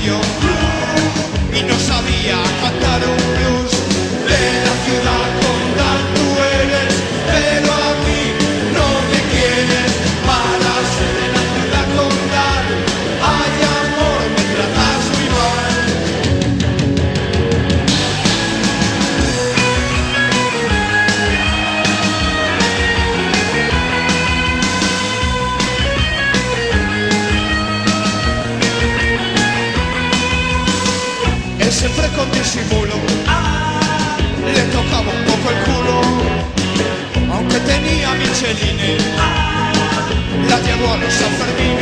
medio y no sabía cantar un blues. De la ciudad condal tú eres, pero a mí no me quieres. Para ser de la ciudad condal, ay amor, me tratas muy mal. Él siempre con disimulo le tocaba un poco el culo, aunque tenía Micheline, la llevó a los Sanfermines.